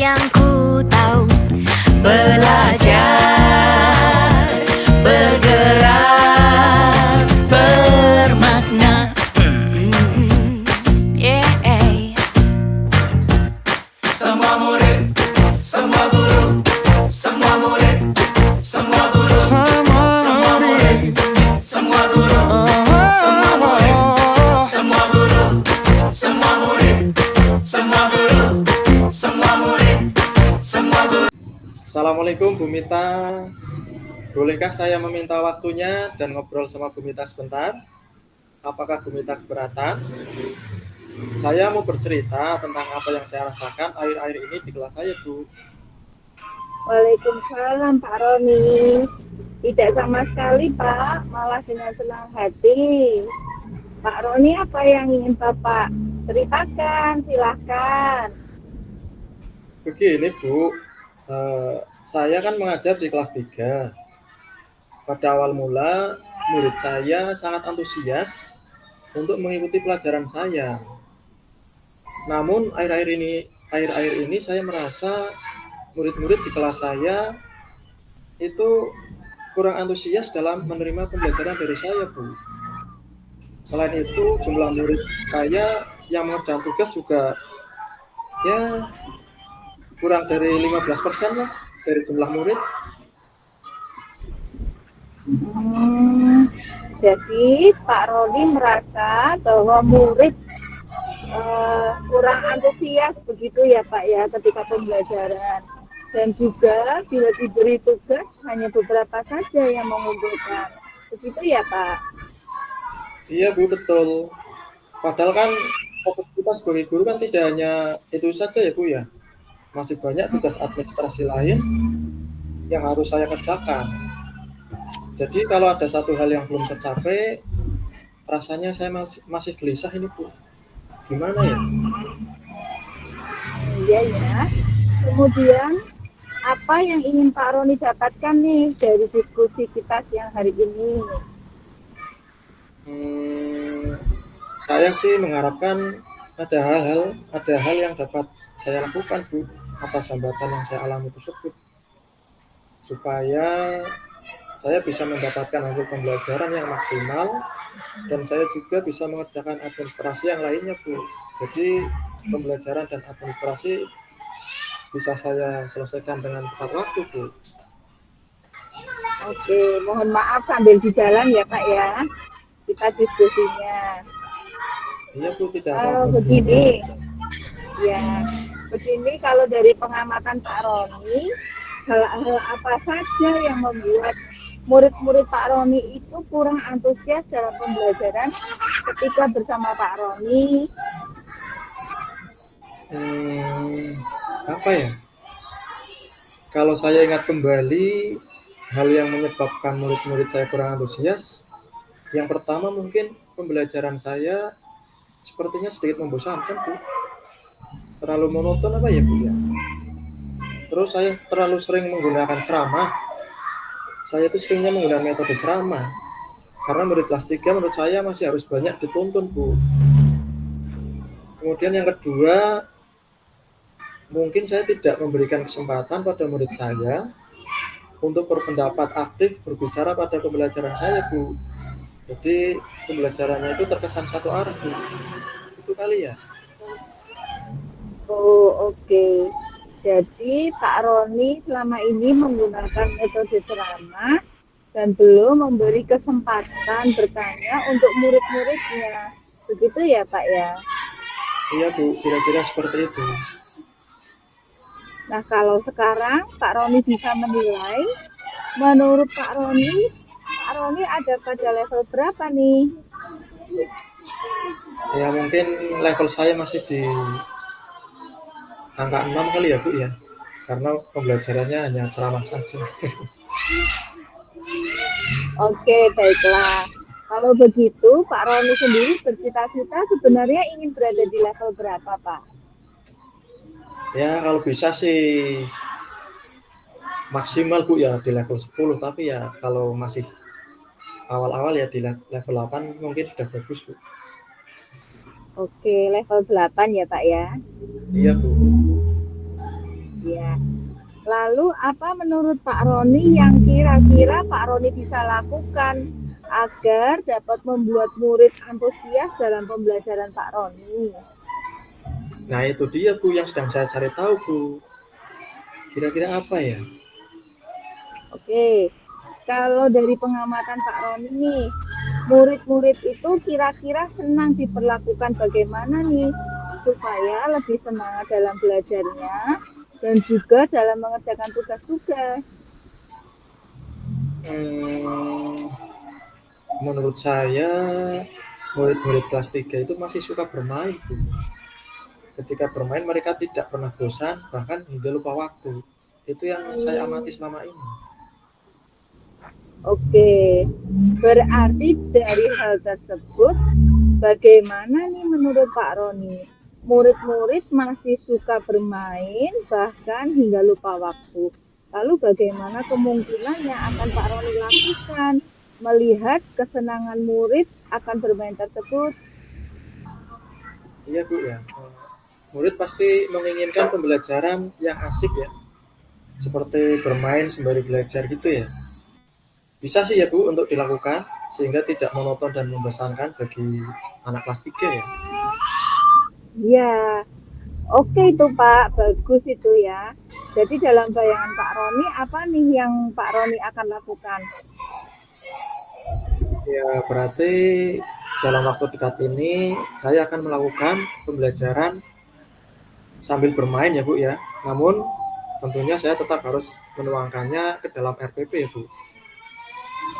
yang ku tahu. Belajar, bergerak, bermakna. Yeah. Semua murid, semua guru, semua murid, semua guru, semua murid, semua guru, semua murid, semua guru, semua murid, semua guru, semua murid, semua guru. Assalamualaikum Bu Mita. Bolehkah saya meminta waktunya dan ngobrol sama Bu Mita sebentar? Apakah Bu Mita keberatan? Saya mau bercerita tentang apa yang saya rasakan akhir-akhir ini di kelas saya, Bu. Waalaikumsalam Pak Roni. Tidak sama sekali Pak, malah dengan senang hati. Pak Roni, apa yang ingin Bapak ceritakan? Silahkan. Begini Bu, saya kan mengajar di kelas 3. Pada awal mula, murid saya sangat antusias untuk mengikuti pelajaran saya. Namun akhir-akhir ini saya merasa murid-murid di kelas saya itu kurang antusias dalam menerima pembelajaran dari saya, Bu. Selain itu, jumlah murid saya yang mengerjakan tugas juga ya kurang dari 15% lah dari jumlah murid. Jadi Pak Roni merasa bahwa murid kurang antusias begitu ya Pak ya ketika pembelajaran, dan juga bila diberi tugas hanya beberapa saja yang mengumpulkan, begitu ya Pak? Iya Bu, betul. Padahal kan fokus kita sebagai guru kan tidak hanya itu saja ya Bu ya, masih banyak tugas administrasi lain yang harus saya kerjakan. Jadi kalau ada satu hal yang belum tercapai, rasanya saya masih gelisah ini Bu. Gimana ya? Iya ya. Kemudian apa yang ingin Pak Roni dapatkan nih dari diskusi kita siang hari ini? Saya sih mengharapkan ada hal yang dapat saya lakukan Bu atas hambatan yang saya alami tersebut, supaya saya bisa mendapatkan hasil pembelajaran yang maksimal dan saya juga bisa mengerjakan administrasi yang lainnya Bu. Jadi pembelajaran dan administrasi bisa saya selesaikan dengan tepat waktu Bu. Oke, mohon maaf sambil di jalan ya Pak ya, kita diskusinya. Iya Bu, tidak apa-apa. Begini, ya, begini kalau dari pengamatan Pak Roni, hal-hal apa saja yang membuat murid-murid Pak Roni itu kurang antusias dalam pembelajaran ketika bersama Pak Roni? Apa ya? Kalau saya ingat kembali hal yang menyebabkan murid-murid saya kurang antusias, yang pertama mungkin pembelajaran saya sepertinya sedikit membosankan Bu. Terlalu monoton apa ya Bu ya? Terus saya terlalu sering menggunakan ceramah. Saya itu seringnya menggunakan metode ceramah. Karena murid kelas 3 menurut saya masih harus banyak dituntun Bu. Kemudian yang kedua, mungkin saya tidak memberikan kesempatan pada murid saya untuk berpendapat aktif berbicara pada pembelajaran saya Bu. Jadi pembelajarannya itu terkesan satu arah Bu. Itu kali ya. Oh, oke. Jadi Pak Roni selama ini menggunakan metode ceramah dan belum memberi kesempatan bertanya untuk murid-muridnya. Begitu ya Pak ya? Iya Bu, kira-kira seperti itu. Nah, kalau sekarang Pak Roni bisa menilai, menurut Pak Roni ada pada level berapa nih? Ya mungkin level saya masih di angka 6 kali ya Bu ya. Karena pembelajarannya hanya ceramah saja. Oke, baiklah. Kalau begitu, Pak Roni sendiri bercita-cita sebenarnya ingin berada di level berapa, Pak? Ya kalau bisa sih maksimal Bu ya di level 10, tapi ya kalau masih awal-awal ya di level 8 mungkin sudah bagus Bu. Oke, level 8 ya Pak ya? Iya Bu. Lalu apa menurut Pak Roni yang kira-kira Pak Roni bisa lakukan agar dapat membuat murid antusias dalam pembelajaran Pak Roni? Nah itu dia Bu yang sedang saya cari tahu Bu. Kira-kira apa ya? Oke, kalau dari pengamatan Pak Roni nih, murid-murid itu kira-kira senang diperlakukan bagaimana nih supaya lebih semangat dalam belajarnya dan juga dalam mengerjakan tugas-tugas. Menurut saya murid-murid kelas 3 itu masih suka bermain Bu. Ketika bermain mereka tidak pernah bosan, bahkan hingga lupa waktu. Itu yang saya amati selama ini. Oke, berarti dari hal tersebut, bagaimana nih menurut Pak Roni? Murid-murid masih suka bermain, bahkan hingga lupa waktu. Lalu bagaimana kemungkinan yang akan Pak Roni lakukan melihat kesenangan murid akan bermain tersebut? Iya Bu ya. Murid pasti menginginkan pembelajaran yang asik ya. Seperti bermain sembari belajar gitu ya. Bisa sih ya Bu untuk dilakukan sehingga tidak monoton dan membosankan bagi anak kelas 3 ya. Ya, oke itu Pak, bagus itu ya. Jadi dalam bayangan Pak Roni, apa nih yang Pak Roni akan lakukan? Ya berarti dalam waktu dekat ini saya akan melakukan pembelajaran sambil bermain ya Bu ya. Namun tentunya saya tetap harus menuangkannya ke dalam RPP ya Bu.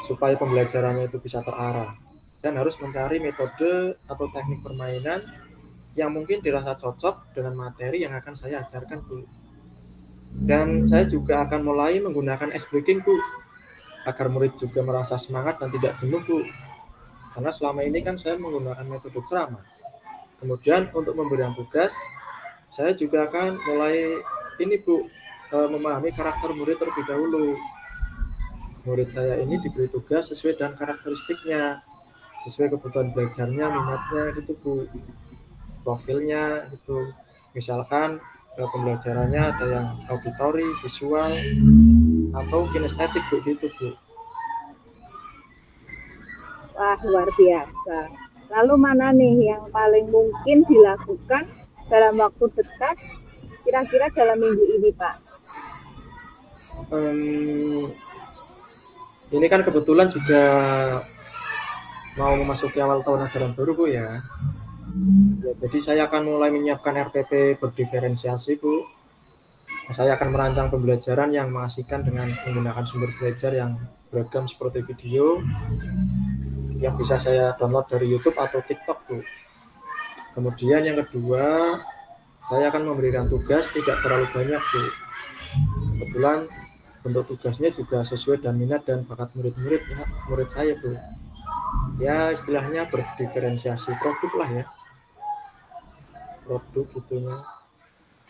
Supaya pembelajarannya itu bisa terarah. Dan harus mencari metode atau teknik permainan yang mungkin dirasa cocok dengan materi yang akan saya ajarkan Bu. Dan saya juga akan mulai menggunakan ice breaking Bu, agar murid juga merasa semangat dan tidak jenuh Bu. Karena selama ini kan saya menggunakan metode ceramah. Kemudian untuk pemberian tugas, saya juga akan mulai ini Bu, memahami karakter murid terlebih dahulu. Murid saya ini diberi tugas sesuai dengan karakteristiknya, sesuai kebutuhan belajarnya, minatnya gitu Bu. Profilnya gitu. Misalkan pembelajarannya ada yang auditori, visual, atau kinestetik Bu gitu Bu. Wah, luar biasa. Lalu mana nih yang paling mungkin dilakukan dalam waktu dekat, kira-kira dalam minggu ini Pak? Ini kan kebetulan juga mau memasuki awal tahun ajaran baru Bu ya. Ya, jadi saya akan mulai menyiapkan RPP berdiferensiasi Bu. Saya akan merancang pembelajaran yang mengasihkan dengan menggunakan sumber belajar yang beragam seperti video yang bisa saya download dari YouTube atau TikTok Bu. Kemudian yang kedua, saya akan memberikan tugas tidak terlalu banyak Bu. Kebetulan bentuk tugasnya juga sesuai dengan minat dan bakat murid saya Bu. Ya istilahnya berdiferensiasi produk lah ya. Produk gitunya.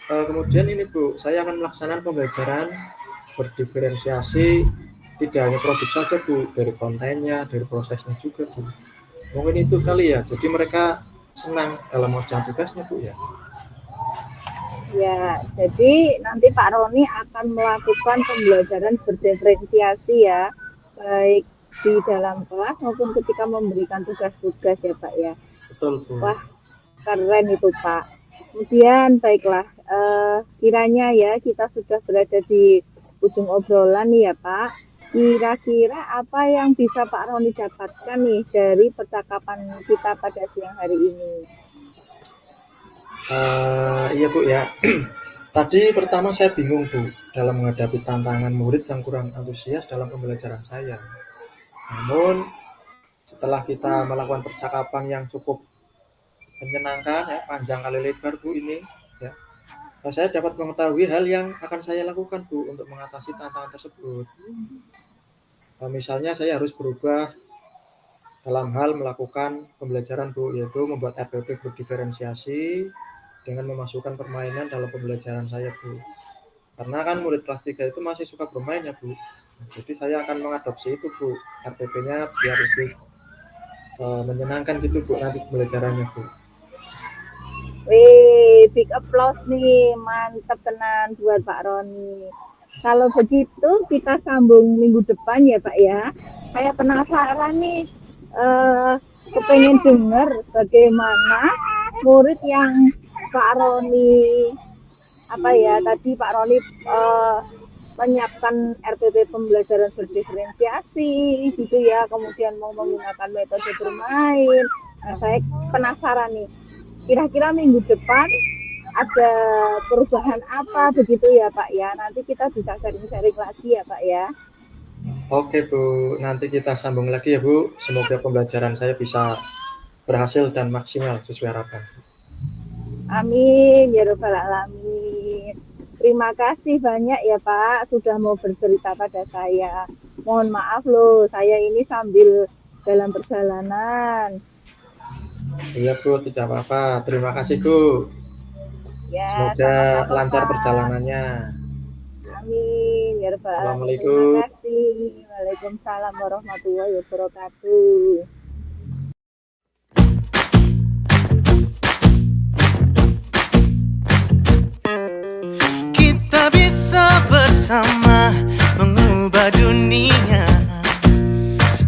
Kemudian ini Bu, saya akan melaksanakan pembelajaran berdiferensiasi tidak hanya produk saja Bu, dari kontennya, dari prosesnya juga Bu. Mungkin itu kali ya, jadi mereka senang dalam mengerjakan tugasnya Bu ya. Ya, jadi nanti Pak Roni akan melakukan pembelajaran berdiferensiasi ya, baik di dalam kelas maupun ketika memberikan tugas-tugas ya Pak ya. Betul Bu. Wah, keren itu Pak. Kemudian baiklah, kiranya ya kita sudah berada di ujung obrolan nih ya Pak. Kira-kira apa yang bisa Pak Roni dapatkan nih dari percakapan kita pada siang hari ini? Iya Bu ya. Tadi pertama saya bingung Bu dalam menghadapi tantangan murid yang kurang antusias dalam pembelajaran saya. Namun setelah kita melakukan percakapan yang cukup menyenangkan ya, panjang kali lebar Bu ini ya, saya dapat mengetahui hal yang akan saya lakukan Bu untuk mengatasi tantangan tersebut. Misalnya saya harus berubah dalam hal melakukan pembelajaran Bu, yaitu membuat RPP berdiferensiasi dengan memasukkan permainan dalam pembelajaran saya Bu. Karena kan murid kelas 3 itu masih suka bermain ya Bu. Jadi saya akan mengadopsi itu Bu, RPP-nya biar lebih menyenangkan gitu Bu nanti pembelajarannya Bu. Wih, big applause nih, mantap tenan buat Pak Roni. Kalau begitu kita sambung minggu depan ya Pak ya. Saya penasaran nih, kepengen dengar bagaimana murid yang Pak Roni tadi Pak Roni menyiapkan RPP pembelajaran berdiferensiasi gitu ya, kemudian mau menggunakan metode bermain. Nah, saya penasaran nih, kira-kira minggu depan ada perubahan apa begitu ya Pak ya? Nanti kita bisa sharing-sharing lagi ya Pak ya. Oke Bu, nanti kita sambung lagi ya Bu. Semoga pembelajaran saya bisa berhasil dan maksimal sesuai harapan. Amin ya robbal alamin. Terima kasih banyak ya Pak sudah mau bercerita pada saya. Mohon maaf loh, saya ini sambil dalam perjalanan. Iya Bu, tidak apa-apa. Terima kasih Bu. Ya, Semoga sama-sama lancar Pak. perjalanannya. Amin ya robbal alamin. Terima Assalamualaikum. kasih. Waalaikumsalam warahmatullahi wabarakatuh. Kita bisa bersama mengubah dunia.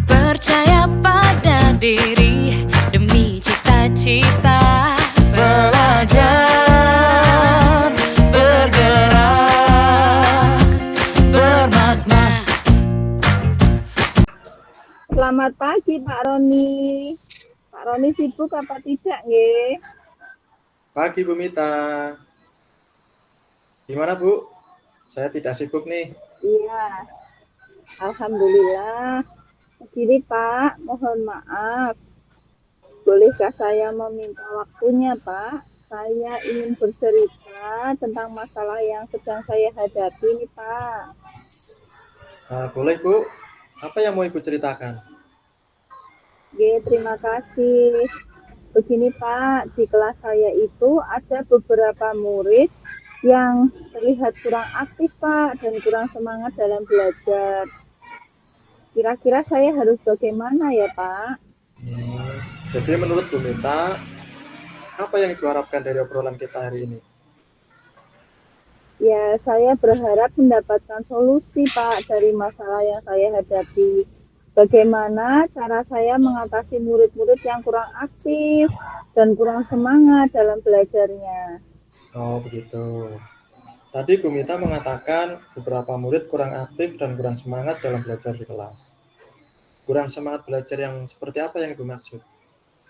Percaya pada diri demi cita-cita. Belajar, bergerak, bermakna. Selamat pagi Pak Roni. Pak Roni sibuk apa tidak nggih? Pagi Bu Mita. Gimana Bu? Saya tidak sibuk nih. Iya, alhamdulillah. Begini Pak, mohon maaf. Bolehkah saya meminta waktunya Pak? Saya ingin bercerita tentang masalah yang sedang saya hadapi nih Pak. Boleh Bu. Apa yang mau Ibu ceritakan? Oke, terima kasih. Begini Pak, di kelas saya itu ada beberapa murid yang terlihat kurang aktif Pak dan kurang semangat dalam belajar. Kira-kira saya harus bagaimana ya Pak? Jadi menurut Bu Mita, apa yang Ibu harapkan dari obrolan kita hari ini? Ya, saya berharap mendapatkan solusi Pak dari masalah yang saya hadapi. Bagaimana cara saya mengatasi murid-murid yang kurang aktif dan kurang semangat dalam belajarnya. Oh begitu. Tadi Bu Mita mengatakan beberapa murid kurang aktif dan kurang semangat dalam belajar di kelas. Kurang semangat belajar yang seperti apa yang Ibu maksud?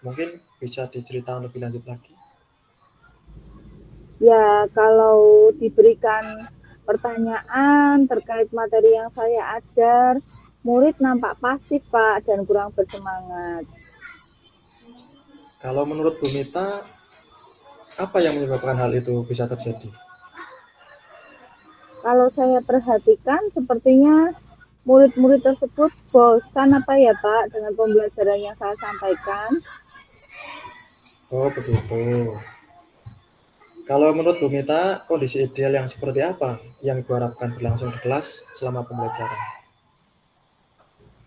Mungkin bisa diceritakan lebih lanjut lagi. Ya, kalau diberikan pertanyaan terkait materi yang saya ajar, murid nampak pasif Pak dan kurang bersemangat. Kalau menurut Bu Mita, apa yang menyebabkan hal itu bisa terjadi? Kalau saya perhatikan sepertinya murid-murid tersebut bosan apa ya Pak dengan pembelajaran yang saya sampaikan. Oh begitu. Kalau menurut Bu Mita, kondisi ideal yang seperti apa yang Ibu harapkan berlangsung di kelas selama pembelajaran?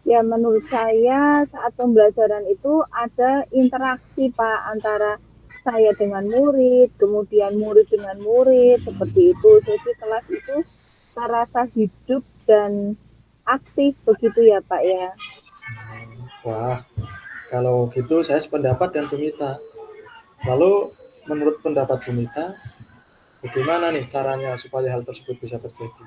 Ya menurut saya saat pembelajaran itu ada interaksi Pak antara saya dengan murid, kemudian murid dengan murid, seperti itu. Jadi kelas itu terasa hidup dan aktif begitu ya Pak ya. Wah, kalau gitu saya sependapat dengan Bu Mita. Lalu menurut pendapat Bu Mita, bagaimana nih caranya supaya hal tersebut bisa terjadi?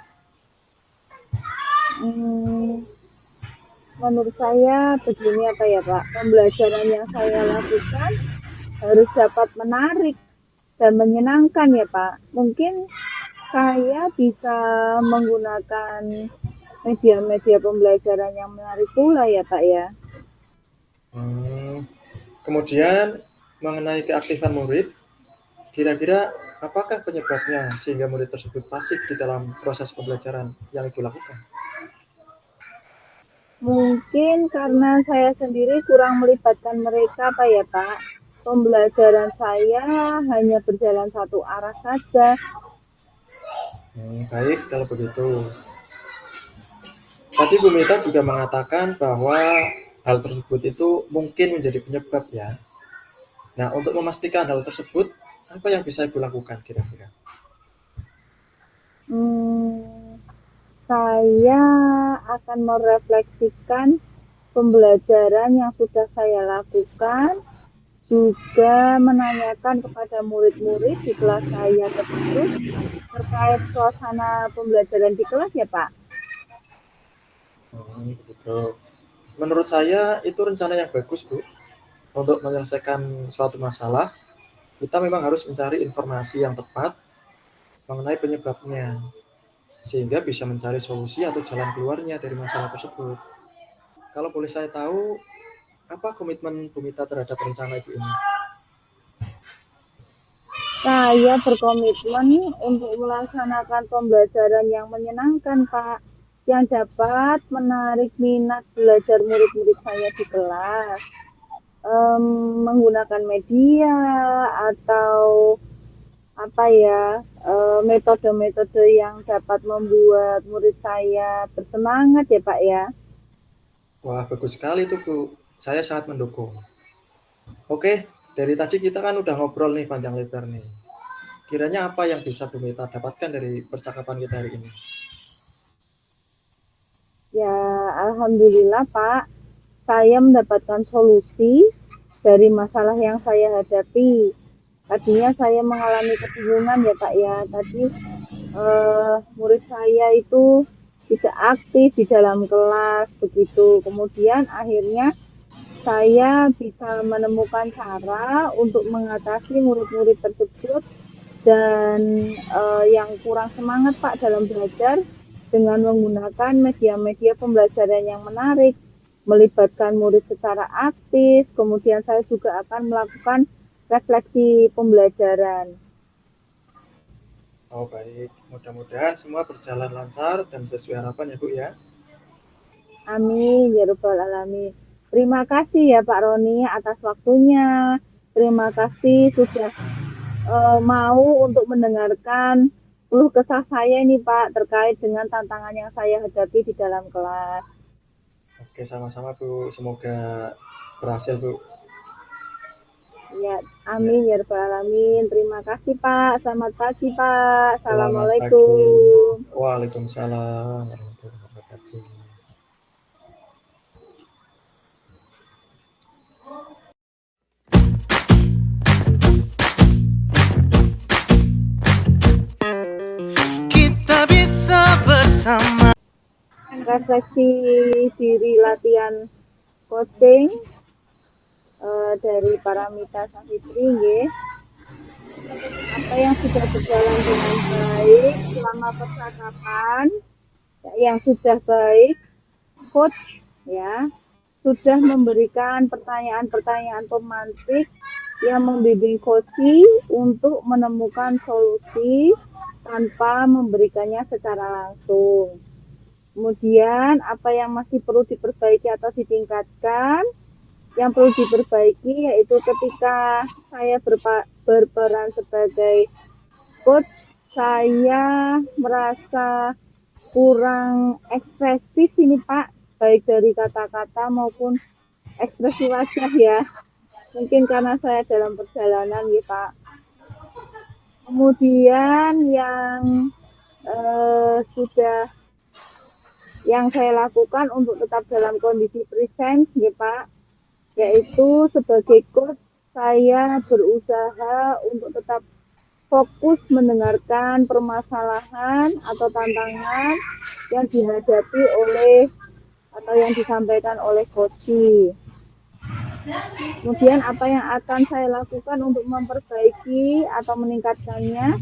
Menurut saya begini apa ya Pak, pembelajaran yang saya lakukan harus dapat menarik dan menyenangkan ya Pak. Mungkin saya bisa menggunakan media-media pembelajaran yang menarik pula ya Pak ya. Kemudian mengenai keaktifan murid, kira-kira apakah penyebabnya sehingga murid tersebut pasif di dalam proses pembelajaran yang Ibu lakukan? Mungkin karena saya sendiri kurang melibatkan mereka Pak ya Pak. Pembelajaran saya hanya berjalan satu arah saja. Baik kalau begitu. Tadi Bu Mita juga mengatakan bahwa hal tersebut itu mungkin menjadi penyebab ya. Nah, untuk memastikan hal tersebut, apa yang bisa Ibu lakukan kira-kira? saya akan merefleksikan pembelajaran yang sudah saya lakukan, juga menanyakan kepada murid-murid di kelas saya tersebut terkait suasana pembelajaran di kelas ya Pak. Betul. Menurut saya itu rencana yang bagus, Bu. Untuk menyelesaikan suatu masalah, kita memang harus mencari informasi yang tepat mengenai penyebabnya, sehingga bisa mencari solusi atau jalan keluarnya dari masalah tersebut. Kalau boleh saya tahu, apa komitmen Bu Mita terhadap rencana Ibu ini? Saya berkomitmen untuk melaksanakan pembelajaran yang menyenangkan, Pak, yang dapat menarik minat belajar murid-murid saya di kelas. Menggunakan media atau apa ya, metode-metode yang dapat membuat murid saya bersemangat ya, Pak ya. Wah, bagus sekali itu, Bu. Saya sangat mendukung. Oke, dari tadi kita kan udah ngobrol nih panjang lebar nih. Kiranya apa yang bisa Bu Mita dapatkan dari percakapan kita hari ini? Ya, alhamdulillah, Pak. Saya mendapatkan solusi dari masalah yang saya hadapi. Tadinya saya mengalami kebingungan ya Pak ya. Tadi murid saya itu tidak aktif di dalam kelas begitu. Kemudian akhirnya saya bisa menemukan cara untuk mengatasi murid-murid tersebut dan yang kurang semangat Pak dalam belajar dengan menggunakan media-media pembelajaran yang menarik, melibatkan murid secara aktif, kemudian saya juga akan melakukan refleksi pembelajaran. Oh baik, mudah-mudahan semua berjalan lancar dan sesuai harapan ya Bu ya. Amin, ya Rabbal Alamin. Terima kasih ya Pak Roni atas waktunya. Terima kasih sudah mau untuk mendengarkan keluh kesah saya ini Pak terkait dengan tantangan yang saya hadapi di dalam kelas. Oke, sama-sama Bu. Semoga berhasil Bu. Ya, Ya, amin ya Rabbal Alamin. Terima kasih Pak. Selamat pagi Pak. selamat pagi. Assalamualaikum. Waalaikumsalam warahmatullahi wabarakatuh. Kita bisa bersama. Refleksi diri latihan coaching dari Paramita Safitri nggih. Apa yang sudah berjalan dengan baik selama percakapan yang sudah baik, coach ya sudah memberikan pertanyaan-pertanyaan pemantik yang membimbing coachi untuk menemukan solusi tanpa memberikannya secara langsung. Kemudian apa yang masih perlu diperbaiki atau ditingkatkan? Yang perlu diperbaiki yaitu ketika saya berperan sebagai coach, saya merasa kurang ekspresif ini Pak, baik dari kata-kata maupun ekspresi wajah ya. Mungkin karena saya dalam perjalanan ya Pak. Kemudian yang saya lakukan untuk tetap dalam kondisi present ya Pak, yaitu sebagai coach saya berusaha untuk tetap fokus mendengarkan permasalahan atau tantangan yang dihadapi oleh atau yang disampaikan oleh coachi. Kemudian apa yang akan saya lakukan untuk memperbaiki atau meningkatkannya?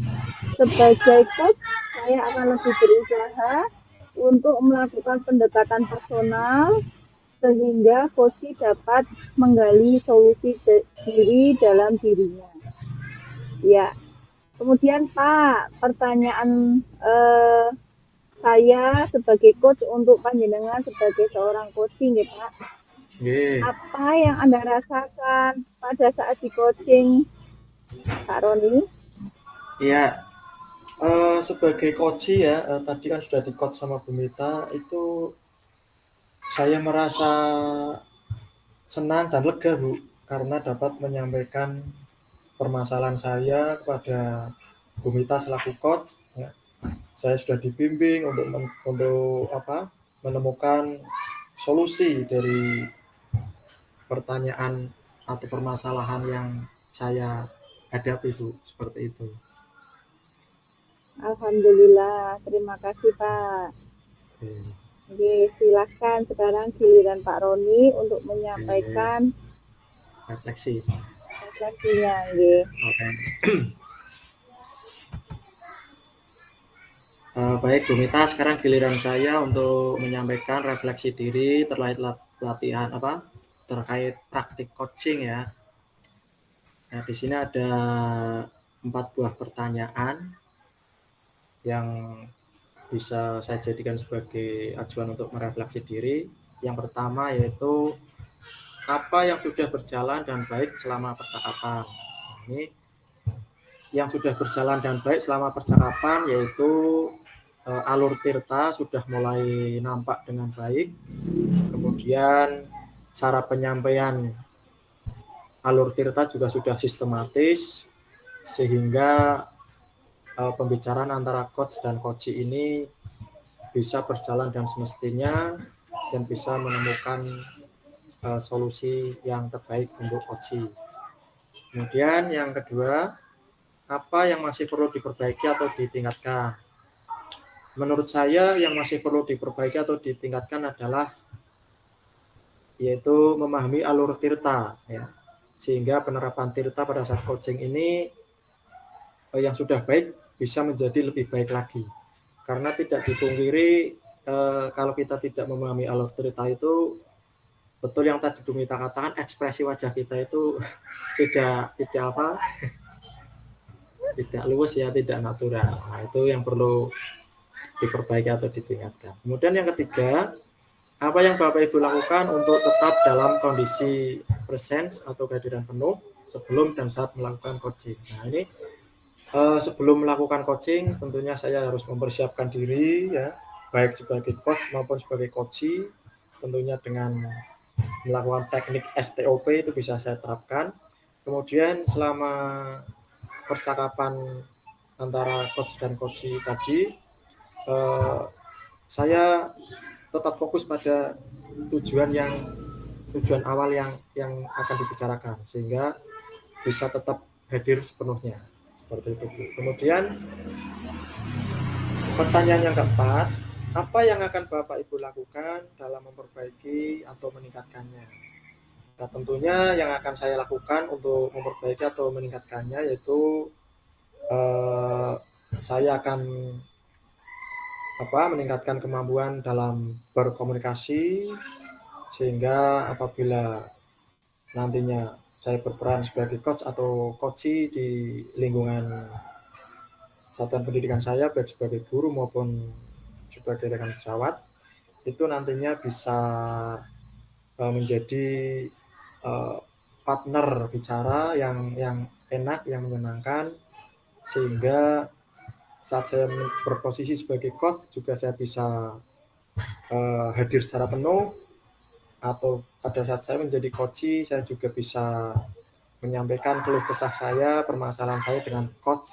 Sebagai coach, saya akan lebih berusaha untuk melakukan pendekatan personal sehingga coachi dapat menggali solusi diri dalam dirinya. Ya, kemudian Pak, pertanyaan saya sebagai coach untuk panjenengan sebagai seorang coaching ya Pak. Apa yang Anda rasakan pada saat di coaching Pak Roni? Iya, sebagai coachi ya, tadi kan sudah di coach sama Bu Mita, itu saya merasa senang dan lega Bu, karena dapat menyampaikan permasalahan saya kepada Bu Mita selaku coach ya. saya sudah dibimbing untuk menemukan solusi dari pertanyaan atau permasalahan yang saya hadapi, Bu, seperti itu. Alhamdulillah, terima kasih Pak. Oke. Oke, silahkan sekarang giliran Pak Roni untuk menyampaikan Refleksi. refleksinya. Oke. Oke. Baik Bu Mita, sekarang giliran saya untuk menyampaikan refleksi diri terkait latihan terkait praktik coaching ya. Nah, di sini ada 4 buah pertanyaan yang bisa saya jadikan sebagai acuan untuk merefleksi diri. Yang pertama yaitu apa yang sudah berjalan dan baik selama percakapan. Ini yang sudah berjalan dan baik selama percakapan yaitu alur tirta sudah mulai nampak dengan baik. Kemudian cara penyampaian alur tirta juga sudah sistematis sehingga pembicaraan antara coach dan coach ini bisa berjalan dan semestinya dan bisa menemukan solusi yang terbaik untuk coach. Kemudian yang kedua, apa yang masih perlu diperbaiki atau ditingkatkan? Menurut saya yang masih perlu diperbaiki atau ditingkatkan adalah yaitu memahami alur tirta ya. Sehingga penerapan tirta pada saat coaching ini yang sudah baik bisa menjadi lebih baik lagi. Karena tidak dipungkiri kalau kita tidak memahami alur tirta itu betul yang tadi Dumita katakan, ekspresi wajah kita itu tidak luwes ya, tidak natural. Nah, itu yang perlu diperbaiki atau ditingkatkan. Kemudian yang ketiga, apa yang Bapak Ibu lakukan untuk tetap dalam kondisi presence atau kehadiran penuh sebelum dan saat melakukan coaching. Nah, ini sebelum melakukan coaching tentunya saya harus mempersiapkan diri ya, baik sebagai coach maupun sebagai coachee, tentunya dengan melakukan teknik STOP itu bisa saya terapkan. Kemudian selama percakapan antara coach dan coachee tadi, saya tetap fokus pada tujuan awal yang akan dibicarakan sehingga bisa tetap hadir sepenuhnya seperti itu. Kemudian pertanyaan yang keempat, apa yang akan Bapak Ibu lakukan dalam memperbaiki atau meningkatkannya? Nah, tentunya yang akan saya lakukan untuk memperbaiki atau meningkatkannya yaitu saya akan meningkatkan kemampuan dalam berkomunikasi sehingga apabila nantinya saya berperan sebagai coach atau coachee di lingkungan satuan pendidikan saya, baik sebagai guru maupun sebagai rekan sejawat, itu nantinya bisa menjadi partner bicara yang enak, yang menyenangkan, sehingga saat saya berposisi sebagai coach juga saya bisa hadir secara penuh, atau pada saat saya menjadi coachee saya juga bisa menyampaikan keluh kesah saya, permasalahan saya dengan coach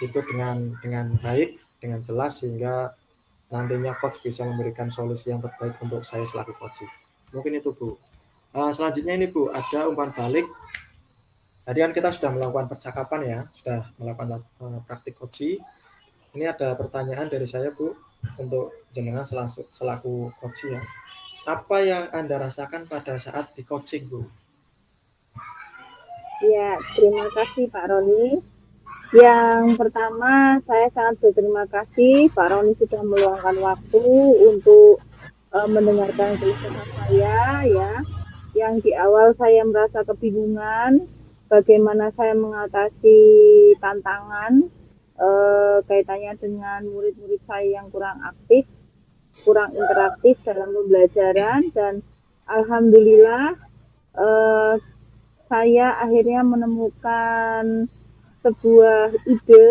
itu dengan baik, dengan jelas, sehingga nantinya coach bisa memberikan solusi yang terbaik untuk saya selaku coachee. Mungkin itu Bu. Selanjutnya ini Bu, ada umpan balik. Tadi kan kita sudah melakukan percakapan ya, sudah melakukan praktik coachee. Ini ada pertanyaan dari saya Bu untuk jenengan selaku coachee ya. Apa yang Anda rasakan pada saat di coaching Bu? Ya, terima kasih Pak Roni. Yang pertama, saya sangat berterima kasih Pak Roni sudah meluangkan waktu untuk mendengarkan keluhan saya ya. Yang di awal saya merasa kebingungan bagaimana saya mengatasi tantangan kaitannya dengan murid-murid saya yang kurang aktif, kurang interaktif dalam pembelajaran, dan alhamdulillah saya akhirnya menemukan sebuah ide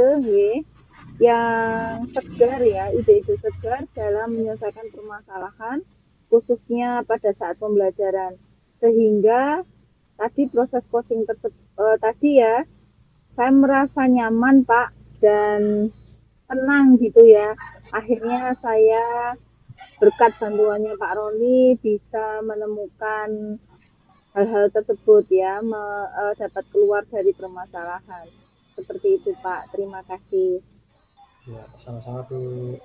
yang segar ya, ide-ide segar dalam menyelesaikan permasalahan khususnya pada saat pembelajaran, sehingga tadi proses coaching tadi ya saya merasa nyaman Pak, dan tenang gitu ya. Akhirnya saya berkat bantuannya Pak Roni bisa menemukan hal-hal tersebut ya, dapat keluar dari permasalahan. Seperti itu Pak, terima kasih. Ya, sama-sama Bu.